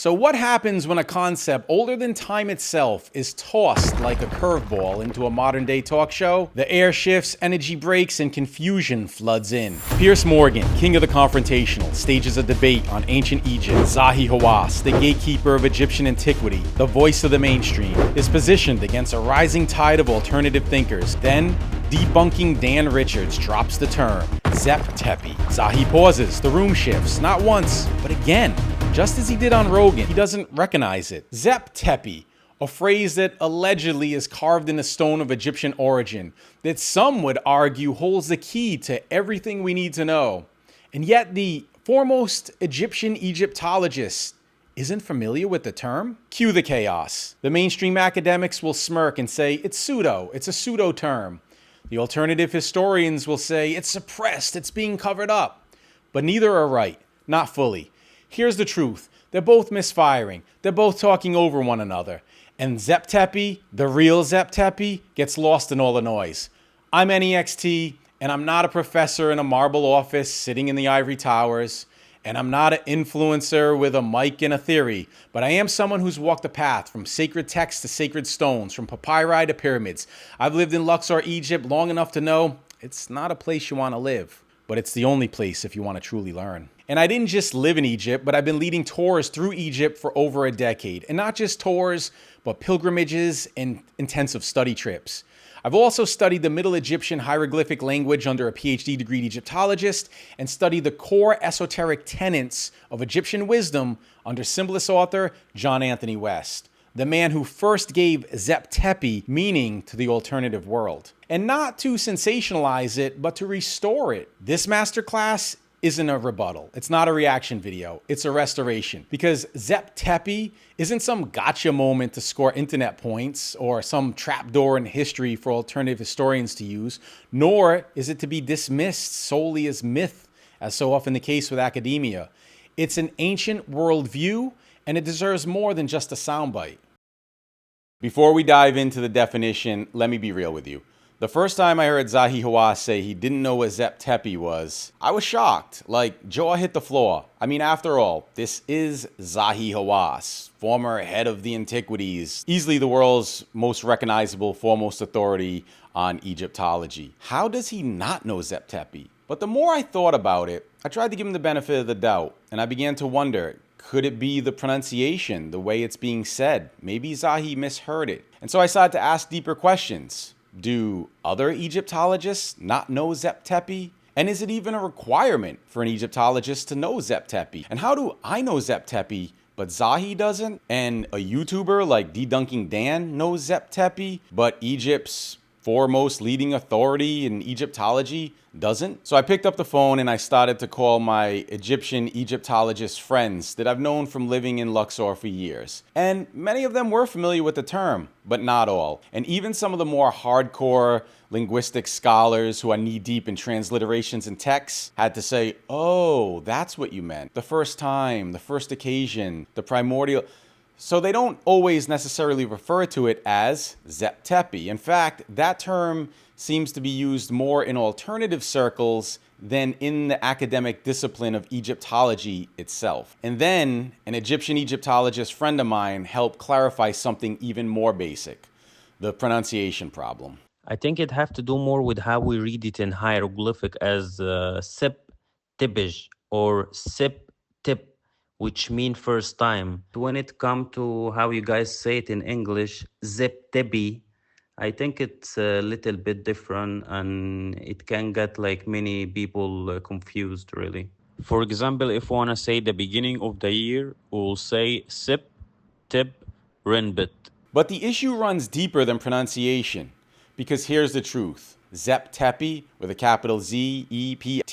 So what happens when a concept older than time itself is tossed like a curveball into a modern day talk show? The air shifts, energy breaks, and confusion floods in. Piers Morgan, king of the confrontational, stages a debate on ancient Egypt. Zahi Hawass, the gatekeeper of Egyptian antiquity, the voice of the mainstream, is positioned against a rising tide of alternative thinkers. Then, Debunking Dan Richards drops the term, Zep Tepi. Zahi pauses, the room shifts, not once, but again. Just as he did on Rogan, he doesn't recognize it. Zep Tepi, a phrase that allegedly is carved in a stone of Egyptian origin, that some would argue holds the key to everything we need to know. And yet the foremost Egyptian Egyptologist isn't familiar with the term? Cue the chaos. The mainstream academics will smirk and say, it's a pseudo term. The alternative historians will say, it's suppressed, it's being covered up. But neither are right, not fully. Here's the truth. They're both misfiring. They're both talking over one another. And Zep Tepi, the real Zep Tepi, gets lost in all the noise. I'm Anyextee, and I'm not a professor in a marble office sitting in the ivory towers. And I'm not an influencer with a mic and a theory. But I am someone who's walked the path from sacred texts to sacred stones, from papyri to pyramids. I've lived in Luxor, Egypt long enough to know it's not a place you want to live. But it's the only place if you want to truly learn. And I didn't just live in Egypt, but I've been leading tours through Egypt for over a decade. And not just tours, but pilgrimages and intensive study trips. I've also studied the Middle Egyptian hieroglyphic language under a PhD degreed Egyptologist and studied the core esoteric tenets of Egyptian wisdom under symbolist author John Anthony West, the man who first gave Zep Tepi meaning to the alternative world. And not to sensationalize it, but to restore it. This masterclass isn't a rebuttal. It's not a reaction video. It's a restoration. Because Zep Tepi isn't some gotcha moment to score internet points or some trapdoor in history for alternative historians to use, nor is it to be dismissed solely as myth, as so often the case with academia. It's an ancient worldview, and it deserves more than just a soundbite. Before we dive into the definition, let me be real with you. The first time I heard Zahi Hawass say he didn't know what Zep Tepi was, I was shocked. Like, jaw hit the floor. I mean, after all, this is Zahi Hawass, former head of the antiquities, easily the world's most recognizable, foremost authority on Egyptology. How does he not know Zep Tepi? But the more I thought about it, I tried to give him the benefit of the doubt, and I began to wonder, could it be the pronunciation, the way it's being said? Maybe Zahi misheard it. And so I started to ask deeper questions. Do other Egyptologists not know Zep Tepi? And is it even a requirement for an Egyptologist to know Zep Tepi? And how do I know Zep Tepi, but Zahi doesn't? And a YouTuber like Dedunking Dan knows Zep Tepi, but Egypt's foremost leading authority in Egyptology doesn't? So I picked up the phone and I started to call my Egyptian Egyptologist friends that I've known from living in Luxor for years. And many of them were familiar with the term, but not all. And even some of the more hardcore linguistic scholars who are knee-deep in transliterations and texts had to say, oh, that's what you meant. The first time, the first occasion, the primordial. So they don't always necessarily refer to it as Zep Tepi. In fact, that term seems to be used more in alternative circles than in the academic discipline of Egyptology itself. And then an Egyptian Egyptologist friend of mine helped clarify something even more basic, the pronunciation problem. I think it have to do more with how we read it in hieroglyphic as Sep Tibij or Sep Tip, which mean first time. When it come to how you guys say it in English, Zep Tepi, I think it's a little bit different and it can get like many people confused really. For example, if we want to say the beginning of the year, we'll say Sep Tip Renbit. But the issue runs deeper than pronunciation, because here's the truth. Zep Tepi, with a capital Z-E-P-T-E-P-I,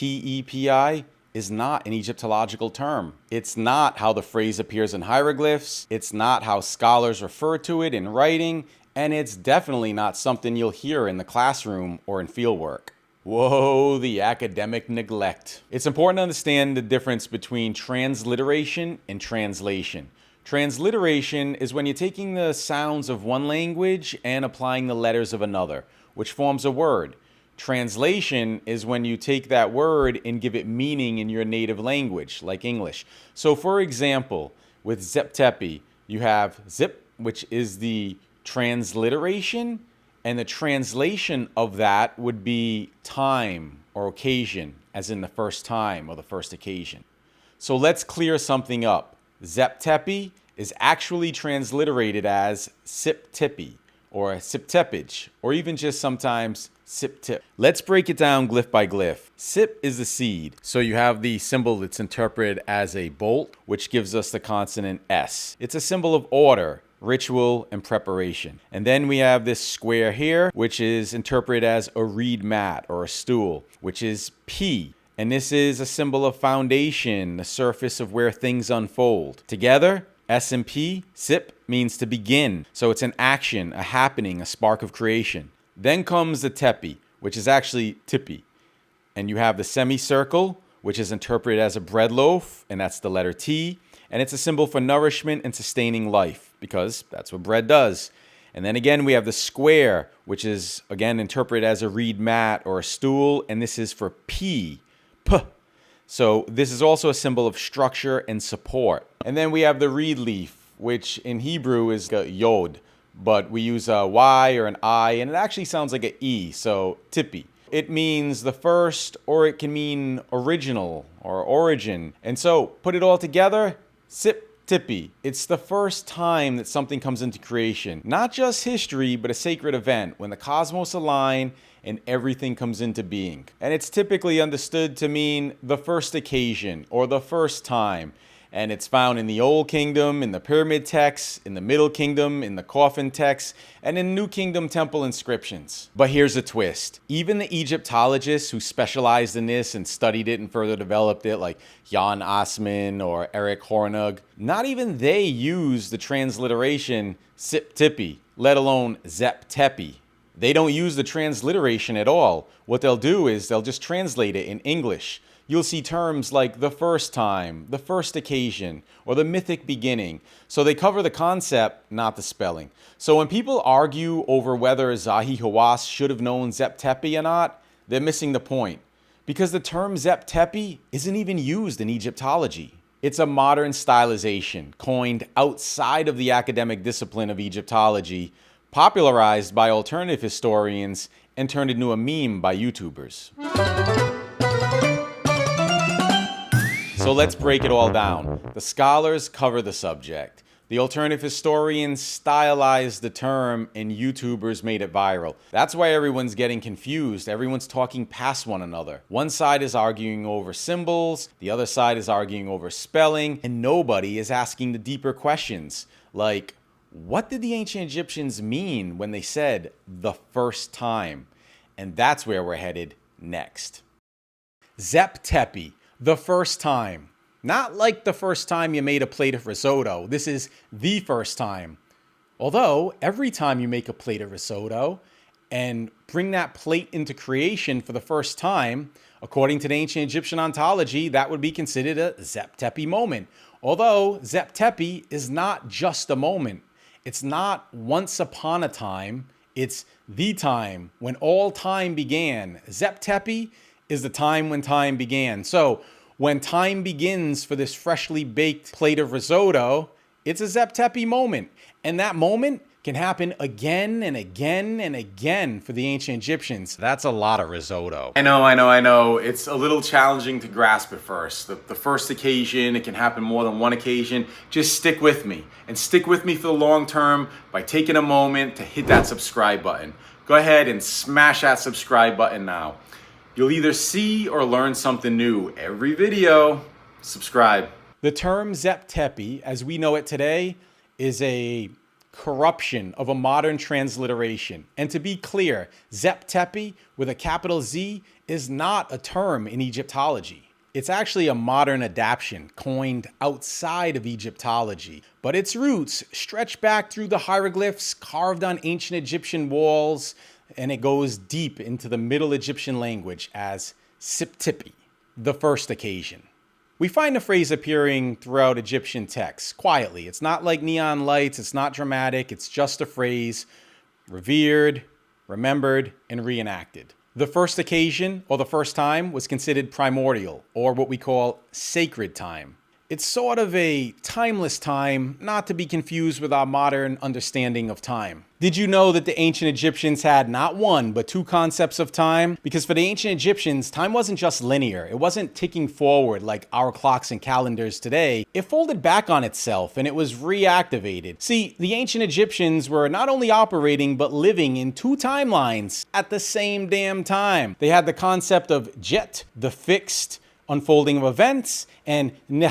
is not an Egyptological term. It's not how the phrase appears in hieroglyphs. It's not how scholars refer to it in writing. And it's definitely not something you'll hear in the classroom or in fieldwork. Whoa, the academic neglect. It's important to understand the difference between transliteration and translation. Transliteration is when you're taking the sounds of one language and applying the letters of another, which forms a word. Translation is when you take that word and give it meaning in your native language, like English. So for example, with Zep Tepi, you have Zip, which is the transliteration, and the translation of that would be time or occasion, as in the first time or the first occasion. So let's clear something up. Zep Tepi is actually transliterated as Sip Tipi, or Sip Tepage, or even just sometimes Sip Tip. Let's break it down glyph by glyph. Sip is the seed. So you have the symbol that's interpreted as a bolt, which gives us the consonant S. It's a symbol of order, ritual, and preparation. And then we have this square here, which is interpreted as a reed mat or a stool, which is P. And this is a symbol of foundation, the surface of where things unfold. Together, S and P, Sip, means to begin. So it's an action, a happening, a spark of creation. Then comes the Tepi, which is actually Tipi. And you have the semicircle, which is interpreted as a bread loaf, and that's the letter T. And it's a symbol for nourishment and sustaining life, because that's what bread does. And then again, we have the square, which is, again, interpreted as a reed mat or a stool, and this is for P. P. So this is also a symbol of structure and support. And then we have the reed leaf, which in Hebrew is a yod, but we use a Y or an I, and it actually sounds like an E, so tipi. It means the first, or it can mean original or origin. And so put it all together, Sip Tipi. It's the first time that something comes into creation. Not just history, but a sacred event when the cosmos align and everything comes into being. And it's typically understood to mean the first occasion or the first time. And it's found in the Old Kingdom, in the Pyramid texts, in the Middle Kingdom, in the Coffin texts, and in New Kingdom temple inscriptions. But here's a twist. Even the Egyptologists who specialized in this and studied it and further developed it, like Jan Assmann or Eric Hornung, not even they use the transliteration Sip Tipi, let alone Zep Tepi. They don't use the transliteration at all. What they'll do is they'll just translate it in English. You'll see terms like the first time, the first occasion, or the mythic beginning. So they cover the concept, not the spelling. So when people argue over whether Zahi Hawass should have known Zep Tepi or not, they're missing the point. Because the term Zep Tepi isn't even used in Egyptology. It's a modern stylization coined outside of the academic discipline of Egyptology, popularized by alternative historians, and turned into a meme by YouTubers. So let's break it all down. The scholars cover the subject. The alternative historians stylized the term, and YouTubers made it viral. That's why everyone's getting confused. Everyone's talking past one another. One side is arguing over symbols, the other side is arguing over spelling, and nobody is asking the deeper questions, like, what did the ancient Egyptians mean when they said the first time? And that's where we're headed next. Zep Tepi, the first time. Not like the first time you made a plate of risotto. This is the first time. Although, every time you make a plate of risotto and bring that plate into creation for the first time, according to the ancient Egyptian ontology, that would be considered a Zep Tepi moment. Although, Zep Tepi is not just a moment. It's not once upon a time. It's the time when all time began. Zep Tepi is the time when time began. So when time begins for this freshly baked plate of risotto, it's a Zep Tepi moment. And that moment can happen again and again and again for the ancient Egyptians. That's a lot of risotto. I know. It's a little challenging to grasp at first. The first occasion, it can happen more than one occasion. Just stick with me. And stick with me for the long term by taking a moment to hit that subscribe button. Go ahead and smash that subscribe button now. You'll either see or learn something new every video. Subscribe. The term Zep Tepi, as we know it today, is a corruption of a modern transliteration. And to be clear, Zep Tepi with a capital Z is not a term in Egyptology. It's actually a modern adaptation coined outside of Egyptology, but its roots stretch back through the hieroglyphs carved on ancient Egyptian walls, and it goes deep into the Middle Egyptian language as Sip Tipi, the first occasion. We find the phrase appearing throughout Egyptian texts quietly. It's not like neon lights, it's not dramatic, it's just a phrase, revered, remembered, and reenacted. The first occasion, or the first time, was considered primordial, or what we call sacred time. It's sort of a timeless time, not to be confused with our modern understanding of time. Did you know that the ancient Egyptians had not one, but two concepts of time? Because for the ancient Egyptians, time wasn't just linear. It wasn't ticking forward like our clocks and calendars today. It folded back on itself and it was reactivated. See, the ancient Egyptians were not only operating, but living in two timelines at the same damn time. They had the concept of jet, the fixed unfolding of events, and neh,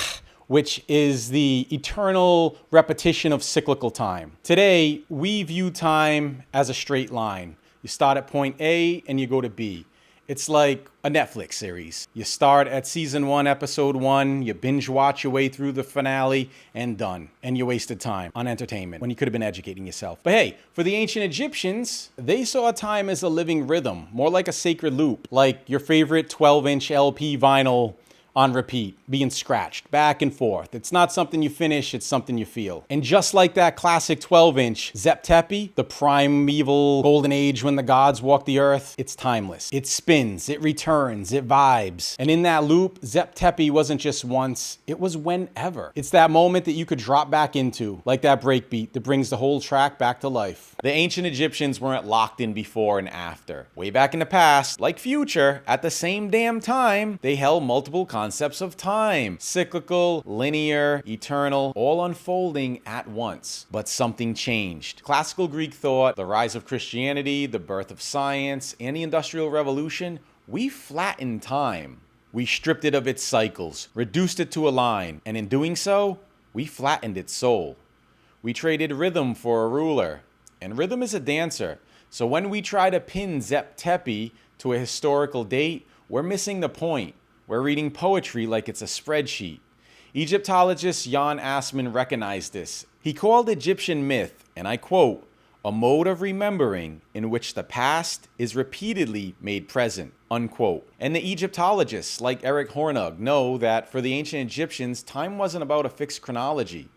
which is the eternal repetition of cyclical time. Today, we view time as a straight line. You start at point A and you go to B. It's like a Netflix series. You start at season 1, episode 1, you binge watch your way through the finale, and done. And you wasted time on entertainment when you could have been educating yourself. But hey, for the ancient Egyptians, they saw time as a living rhythm, more like a sacred loop, like your favorite 12-inch LP vinyl on repeat, being scratched back and forth. It's not something you finish, it's something you feel. And just like that classic 12-inch Zep Tepi, the primeval golden age when the gods walked the earth, it's timeless. It spins, it returns, it vibes. And in that loop, Zep Tepi wasn't just once, it was whenever. It's that moment that you could drop back into, like that breakbeat that brings the whole track back to life. The ancient Egyptians weren't locked in before and after. Way back in the past, like future, at the same damn time, they held multiple concepts of time. Cyclical, linear, eternal, all unfolding at once. But something changed. Classical Greek thought, the rise of Christianity, the birth of science, and the Industrial Revolution, we flattened time. We stripped it of its cycles, reduced it to a line, and in doing so, we flattened its soul. We traded rhythm for a ruler. And rhythm is a dancer. So when we try to pin Zep Tepi to a historical date, we're missing the point. We're reading poetry like it's a spreadsheet. Egyptologist Jan Assmann recognized this. He called Egyptian myth, and I quote, a mode of remembering in which the past is repeatedly made present, unquote. And the Egyptologists, like Eric Hornung, know that for the ancient Egyptians, time wasn't about a fixed chronology.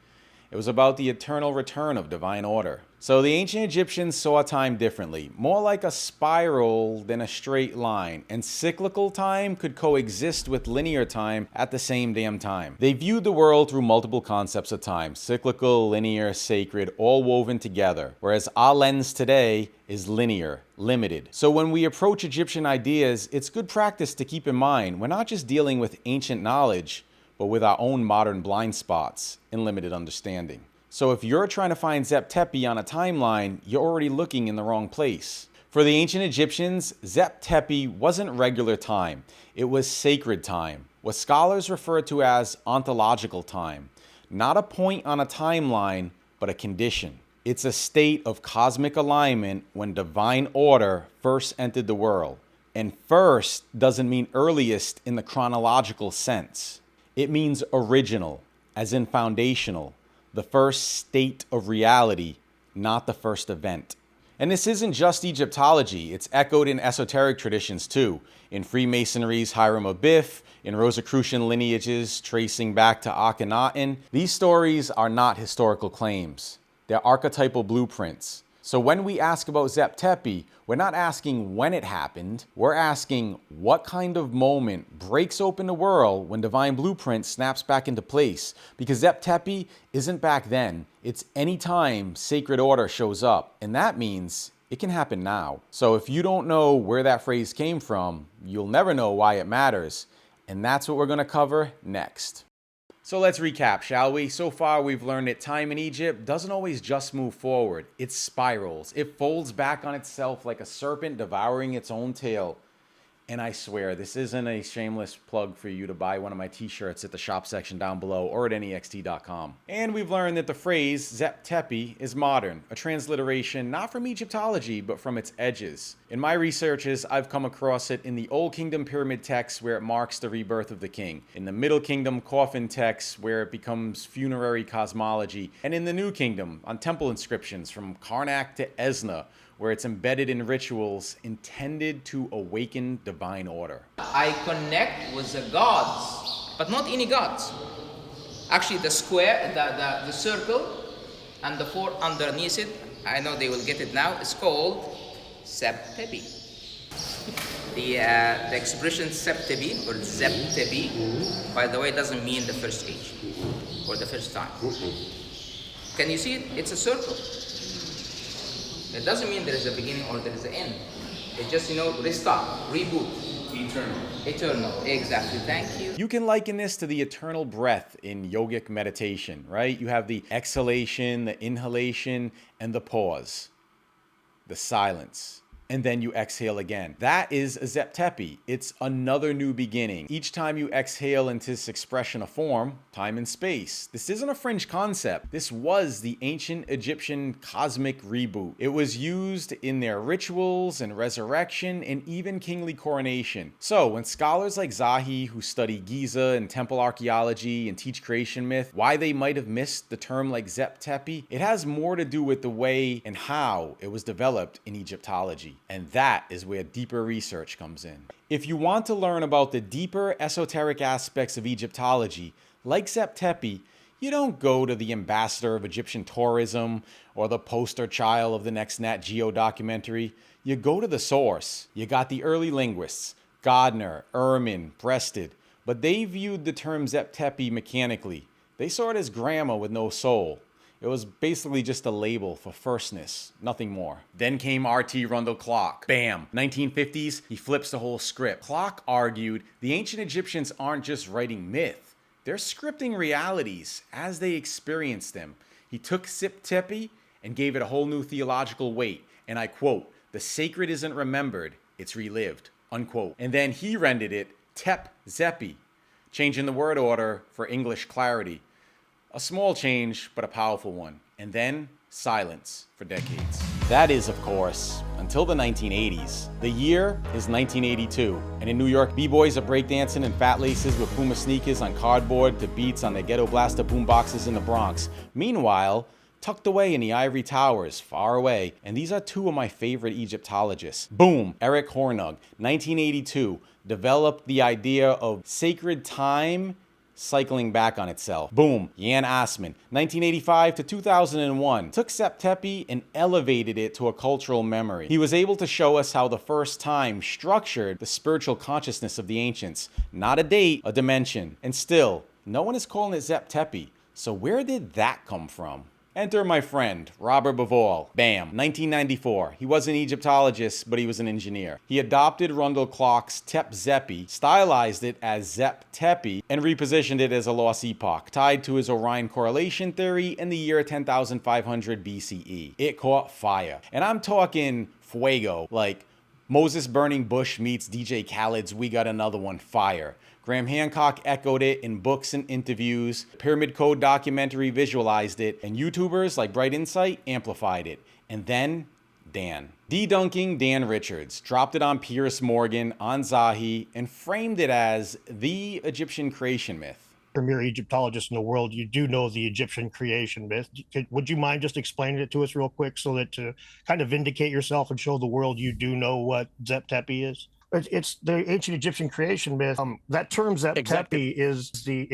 It was about the eternal return of divine order. So the ancient Egyptians saw time differently, more like a spiral than a straight line, and cyclical time could coexist with linear time at the same damn time. They viewed the world through multiple concepts of time, cyclical, linear, sacred, all woven together, whereas our lens today is linear, limited. So when we approach Egyptian ideas, it's good practice to keep in mind we're not just dealing with ancient knowledge, but with our own modern blind spots and limited understanding. So if you're trying to find Zep Tepi on a timeline, you're already looking in the wrong place. For the ancient Egyptians, Zep Tepi wasn't regular time. It was sacred time, what scholars refer to as ontological time. Not a point on a timeline, but a condition. It's a state of cosmic alignment when divine order first entered the world. And first doesn't mean earliest in the chronological sense. It means original, as in foundational, the first state of reality, not the first event. And this isn't just Egyptology, it's echoed in esoteric traditions too, in Freemasonry's Hiram Abiff, in Rosicrucian lineages tracing back to Akhenaten. These stories are not historical claims, they're archetypal blueprints. So when we ask about Zep Tepi, we're not asking when it happened, we're asking what kind of moment breaks open the world when divine blueprint snaps back into place. Because Zep Tepi isn't back then, it's any time sacred order shows up. And that means it can happen now. So if you don't know where that phrase came from, you'll never know why it matters. And that's what we're gonna cover next. So let's recap, shall we? So far, we've learned that time in Egypt doesn't always just move forward. It spirals. It folds back on itself like a serpent devouring its own tail. And I swear, this isn't a shameless plug for you to buy one of my t-shirts at the shop section down below or at anyextee.com. And we've learned that the phrase Zep Tepi is modern, a transliteration not from Egyptology, but from its edges. In my researches, I've come across it in the Old Kingdom pyramid texts where it marks the rebirth of the king, in the Middle Kingdom coffin texts where it becomes funerary cosmology, and in the New Kingdom on temple inscriptions from Karnak to Esna, where it's embedded in rituals intended to awaken divine order. I connect with the gods, but not any gods. Actually, the square, the circle, and the four underneath it, I know they will get it now, it's called Zep Tepi. The expression Zep Tepi or Zep Tepi, by the way, doesn't mean the first age or the first time. Can you see it? It's a circle. It doesn't mean there is a beginning or there is an end. It just, restart, reboot. Eternal, exactly. Thank you. You can liken this to the eternal breath in yogic meditation, right? You have the exhalation, the inhalation, and the pause, the silence. And then you exhale again. That is a Zep Tepi. It's another new beginning. Each time you exhale into this expression of form, time and space. This isn't a fringe concept. This was the ancient Egyptian cosmic reboot. It was used in their rituals and resurrection and even kingly coronation. So when scholars like Zahi, who study Giza and temple archaeology and teach creation myth, why they might have missed the term like Zep Tepi, it has more to do with the way and how it was developed in Egyptology. And that is where deeper research comes in. If you want to learn about the deeper esoteric aspects of Egyptology, like Zep Tepi, you don't go to the ambassador of Egyptian tourism or the poster child of the next Nat Geo documentary. You go to the source. You got the early linguists, Gardiner, Ehrman, Breasted, but they viewed the term Zep Tepi mechanically. They saw it as grammar with no soul. It was basically just a label for firstness, nothing more. Then came R.T. Rundle Clark. Bam! 1950s, he flips the whole script. Clark argued the ancient Egyptians aren't just writing myth, they're scripting realities as they experienced them. He took Zep Tepi and gave it a whole new theological weight. And I quote, "The sacred isn't remembered, it's relived," unquote. And then he rendered it Tep Zepi, changing the word order for English clarity. A small change, but a powerful one. And then silence for decades. That is, of course, until the 1980s. The year is 1982, and in New York, b-boys are breakdancing in fat laces with Puma sneakers on cardboard to beats on their ghetto blaster boomboxes in the Bronx. Meanwhile, tucked away in the ivory towers, far away, and these are two of my favorite Egyptologists. Boom, Eric Hornung, 1982, developed the idea of sacred time cycling back on itself. Boom, Jan Assmann, 1985 to 2001, took Zep Tepi and elevated it to a cultural memory. He was able to show us how the first time structured the spiritual consciousness of the ancients. Not a date, a dimension. And still, no one is calling it Zep Tepi. So where did that come from? Enter my friend, Robert Bauval. Bam, 1994. He was an Egyptologist, but he was an engineer. He adopted Rundle Clark's Tep Zepi, stylized it as Zep Tepi, and repositioned it as a lost epoch, tied to his Orion correlation theory in the year 10,500 BCE. It caught fire. And I'm talking fuego, like Moses Burning Bush meets DJ Khaled's We Got Another One fire. Graham Hancock echoed it in books and interviews. Pyramid Code documentary visualized it, and YouTubers like Bright Insight amplified it. And then, Dan. Dedunking Dan Richards dropped it on Piers Morgan, on Zahi, and framed it as the Egyptian creation myth. Premier Egyptologist in the world, you do know the Egyptian creation myth. Would you mind just explaining it to us real quick so that to kind of vindicate yourself and show the world you do know what Zep Tepi is? It's the ancient Egyptian creation myth. That term Zep Tepi is the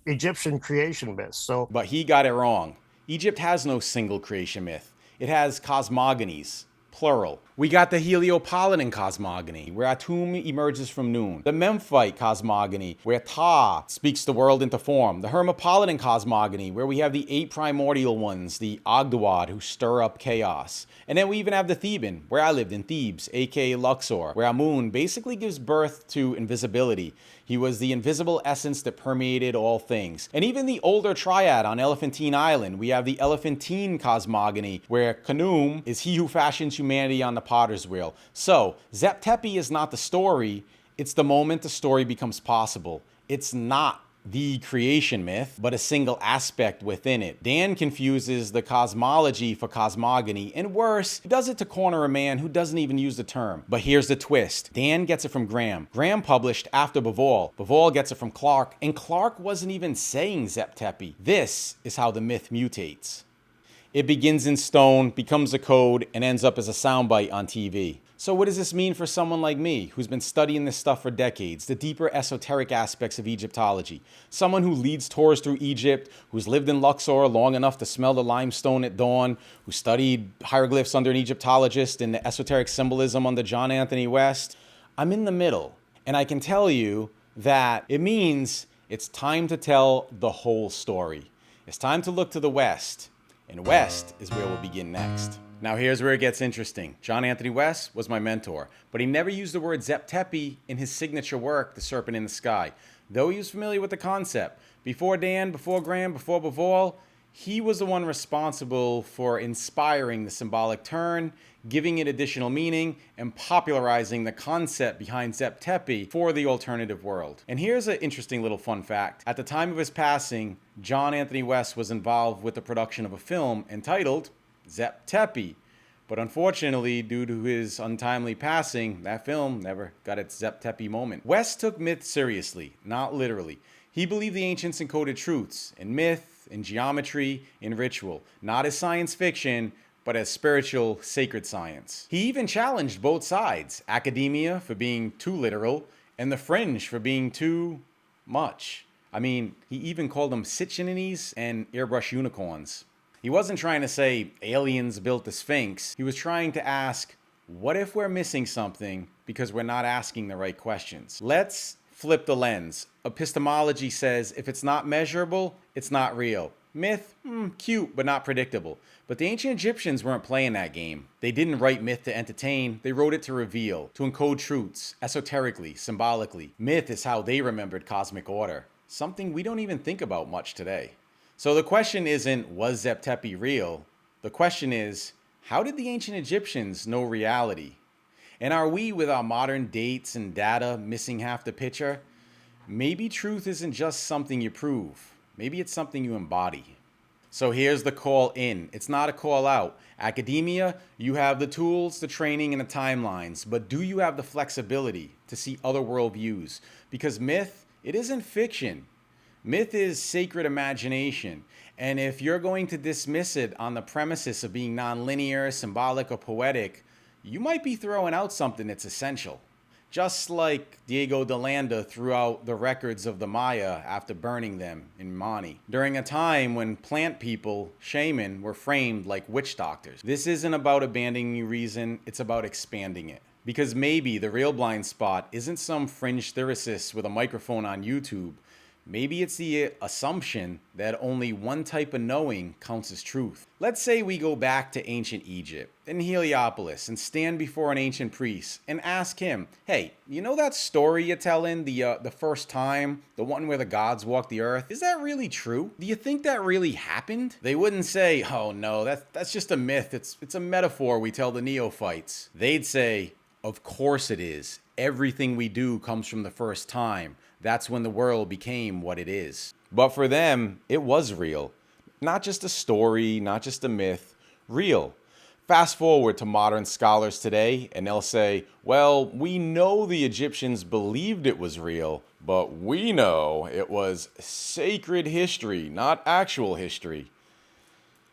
Egyptian creation myth. So, but he got it wrong. Egypt has no single creation myth. It has cosmogonies, plural. We got the Heliopolitan cosmogony, where Atum emerges from Nun. The Memphite cosmogony, where Ta speaks the world into form. The Hermopolitan cosmogony, where we have the 8 primordial ones, the Ogdoad, who stir up chaos. And then we even have the Theban, where I lived in Thebes, aka Luxor, where Amun basically gives birth to invisibility. He was the invisible essence that permeated all things. And even the older triad on Elephantine Island, we have the Elephantine cosmogony, where Khnum is he who fashions humanity on the potter's wheel. So, Zep Tepi is not the story, it's the moment the story becomes possible. It's not the creation myth, but a single aspect within it. Dan confuses the cosmology for cosmogony, and worse, he does it to corner a man who doesn't even use the term. But here's the twist. Dan gets it from Graham. Graham published after Bauval. Bauval gets it from Clark, and Clark wasn't even saying Zep Tepi. This is how the myth mutates. It begins in stone, becomes a code, and ends up as a soundbite on TV. So what does this mean for someone like me, who's been studying this stuff for decades, the deeper esoteric aspects of Egyptology? Someone who leads tours through Egypt, who's lived in Luxor long enough to smell the limestone at dawn, who studied hieroglyphs under an Egyptologist and the esoteric symbolism under John Anthony West. I'm in the middle, and I can tell you that it means it's time to tell the whole story. It's time to look to the West, and West is where we'll begin next. Now here's where it gets interesting. John Anthony West was my mentor, but he never used the word Zep Tepi in his signature work, The Serpent in the Sky, though he was familiar with the concept. Before Dan, before Graham, before Bauval, he was the one responsible for inspiring the symbolic turn, giving it additional meaning, and popularizing the concept behind Zep Tepi for the alternative world. And here's an interesting little fun fact. At the time of his passing, John Anthony West was involved with the production of a film entitled Zep Tepi. But unfortunately, due to his untimely passing, that film never got its Zep Tepi moment. West took myth seriously, not literally. He believed the ancients encoded truths in myth, in geometry, in ritual, not as science fiction, but as spiritual, sacred science. He even challenged both sides, academia for being too literal, and the fringe for being too much. I mean, he even called them Sitchinines and airbrush unicorns. He wasn't trying to say aliens built the Sphinx. He was trying to ask, what if we're missing something because we're not asking the right questions? Let's flip the lens. Epistemology says if it's not measurable, it's not real. Myth, cute, but not predictable. But the ancient Egyptians weren't playing that game. They didn't write myth to entertain. They wrote it to reveal, to encode truths, esoterically, symbolically. Myth is how they remembered cosmic order, something we don't even think about much today. So the question isn't, was Zep Tepi real? The question is, how did the ancient Egyptians know reality? And are we, with our modern dates and data, missing half the picture? Maybe truth isn't just something you prove. Maybe it's something you embody. So here's the call in. It's not a call out. Academia, you have the tools, the training, and the timelines, but do you have the flexibility to see other worldviews? Because myth, it isn't fiction. Myth is sacred imagination. And if you're going to dismiss it on the premises of being nonlinear, symbolic, or poetic, you might be throwing out something that's essential. Just like Diego de Landa threw out the records of the Maya after burning them in Mani, during a time when plant people, shaman, were framed like witch doctors. This isn't about abandoning reason, it's about expanding it. Because maybe the real blind spot isn't some fringe theorist with a microphone on YouTube. Maybe it's the assumption that only one type of knowing counts as truth. Let's say we go back to ancient Egypt, in Heliopolis, and stand before an ancient priest and ask him, hey, you know that story you're telling, the first time, the one where the gods walked the earth? Is that really true? Do you think that really happened? They wouldn't say, oh no, that's just a myth. It's a metaphor we tell the neophytes. They'd say, of course it is. Everything we do comes from the first time. That's when the world became what it is. But for them, it was real. Not just a story, not just a myth, real. Fast forward to modern scholars today, and they'll say, well, we know the Egyptians believed it was real, but we know it was sacred history, not actual history.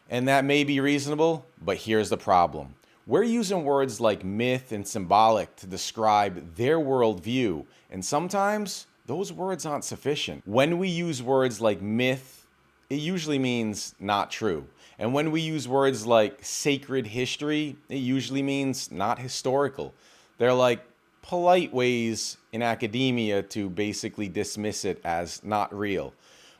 And that may be reasonable, but here's the problem. We're using words like myth and symbolic to describe their worldview, and sometimes those words aren't sufficient. When we use words like myth, it usually means not true. And when we use words like sacred history, it usually means not historical. They're like polite ways in academia to basically dismiss it as not real.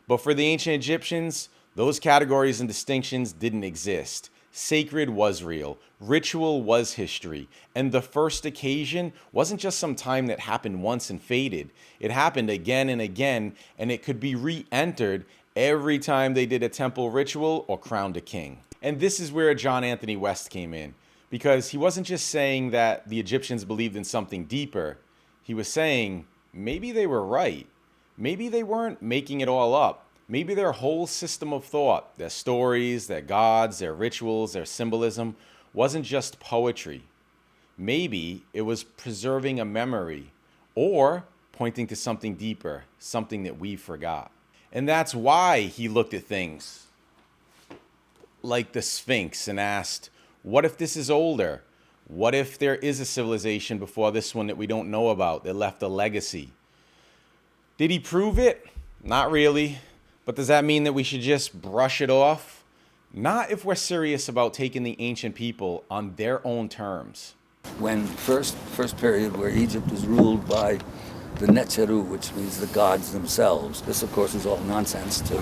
But for the ancient Egyptians, those categories and distinctions didn't exist. Sacred was real, ritual was history, and the first occasion wasn't just some time that happened once and faded. It happened again and again, and it could be re-entered every time they did a temple ritual or crowned a king. And this is where John Anthony West came in, because he wasn't just saying that the Egyptians believed in something deeper. He was saying maybe they were right. Maybe they weren't making it all up. Maybe their whole system of thought, their stories, their gods, their rituals, their symbolism, wasn't just poetry. Maybe it was preserving a memory or pointing to something deeper, something that we forgot. And that's why he looked at things like the Sphinx and asked, what if this is older? What if there is a civilization before this one that we don't know about that left a legacy? Did he prove it? Not really. But does that mean that we should just brush it off? Not if we're serious about taking the ancient people on their own terms. When first period where Egypt was ruled by the Netzeru, which means the gods themselves. This, of course, is all nonsense to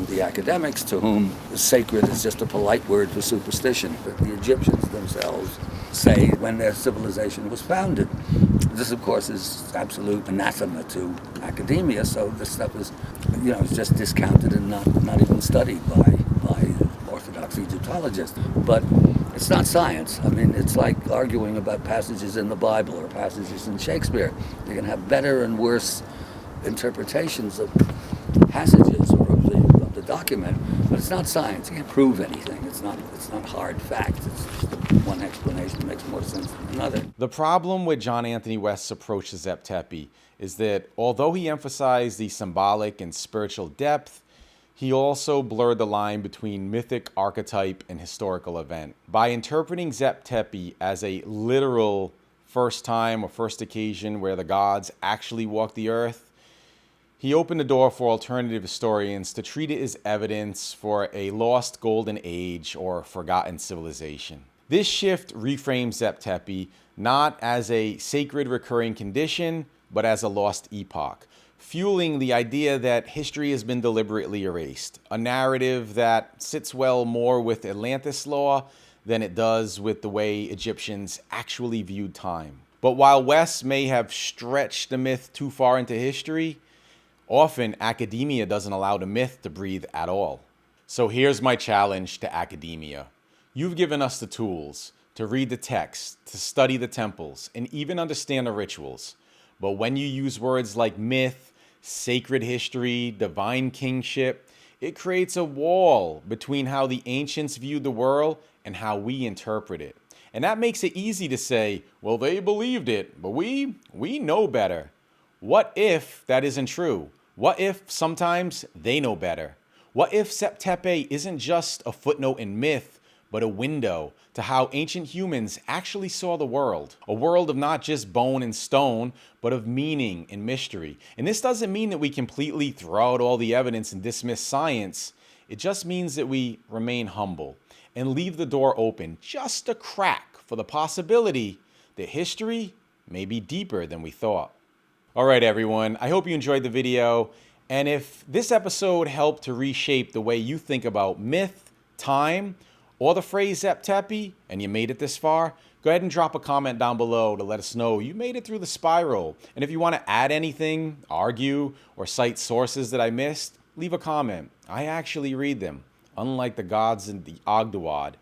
the academics, to whom sacred is just a polite word for superstition. But the Egyptians themselves say when their civilization was founded. This, of course, is absolute anathema to academia, so this stuff is, it's just discounted and not even studied by Orthodox Egyptologists. But it's not science. I mean, it's like arguing about passages in the Bible or passages in Shakespeare. You can have better and worse interpretations of passages or of the document, but it's not science. You can't prove anything. It's not hard fact. It's just one explanation makes more sense than another. The problem with John Anthony West's approach to Zep Tepi is that although he emphasized the symbolic and spiritual depth, he also blurred the line between mythic archetype and historical event. By interpreting Zep Tepi as a literal first time or first occasion where the gods actually walked the earth, he opened the door for alternative historians to treat it as evidence for a lost golden age or forgotten civilization. This shift reframes Zep Tepi not as a sacred recurring condition, but as a lost epoch, fueling the idea that history has been deliberately erased, a narrative that sits well more with Atlantis law than it does with the way Egyptians actually viewed time. But while West may have stretched the myth too far into history, often academia doesn't allow the myth to breathe at all. So here's my challenge to academia. You've given us the tools to read the text, to study the temples, and even understand the rituals. But when you use words like myth, sacred history, divine kingship, it creates a wall between how the ancients viewed the world and how we interpret it. And that makes it easy to say, well, they believed it, but we know better. What if that isn't true? What if sometimes they know better? What if Zep Tepi isn't just a footnote in myth, but a window to how ancient humans actually saw the world? A world of not just bone and stone, but of meaning and mystery. And this doesn't mean that we completely throw out all the evidence and dismiss science. It just means that we remain humble and leave the door open just a crack for the possibility that history may be deeper than we thought. All right, everyone, I hope you enjoyed the video. And if this episode helped to reshape the way you think about myth, time, or the phrase Zep Tepi, and you made it this far, go ahead and drop a comment down below to let us know you made it through the spiral. And if you want to add anything, argue, or cite sources that I missed, leave a comment. I actually read them, unlike the gods in the Ogdoad.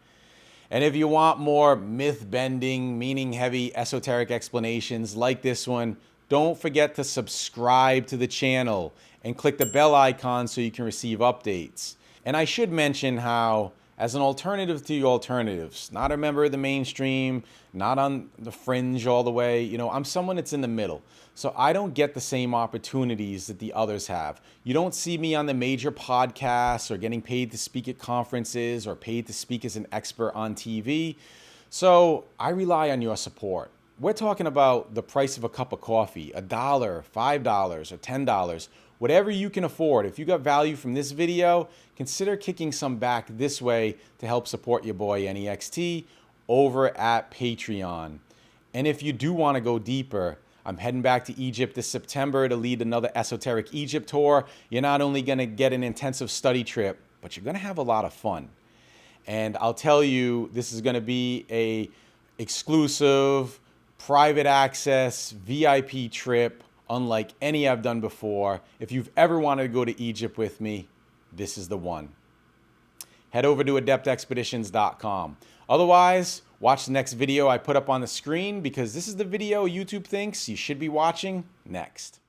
And if you want more myth-bending, meaning-heavy, esoteric explanations like this one, don't forget to subscribe to the channel and click the bell icon so you can receive updates. And I should mention how, as an alternative to the alternatives, not a member of the mainstream, not on the fringe all the way, I'm someone that's in the middle. So I don't get the same opportunities that the others have. You don't see me on the major podcasts or getting paid to speak at conferences or paid to speak as an expert on TV. So I rely on your support. We're talking about the price of a cup of coffee, $1, $5, or $10, whatever you can afford. If you got value from this video, consider kicking some back this way to help support your boy Anyextee over at Patreon. And if you do want to go deeper, I'm heading back to Egypt this September to lead another Esoteric Egypt tour. You're not only going to get an intensive study trip, but you're going to have a lot of fun. And I'll tell you, this is going to be a exclusive, private access, VIP trip, unlike any I've done before. If you've ever wanted to go to Egypt with me, this is the one. Head over to adeptexpeditions.com. Otherwise, watch the next video I put up on the screen because this is the video YouTube thinks you should be watching next.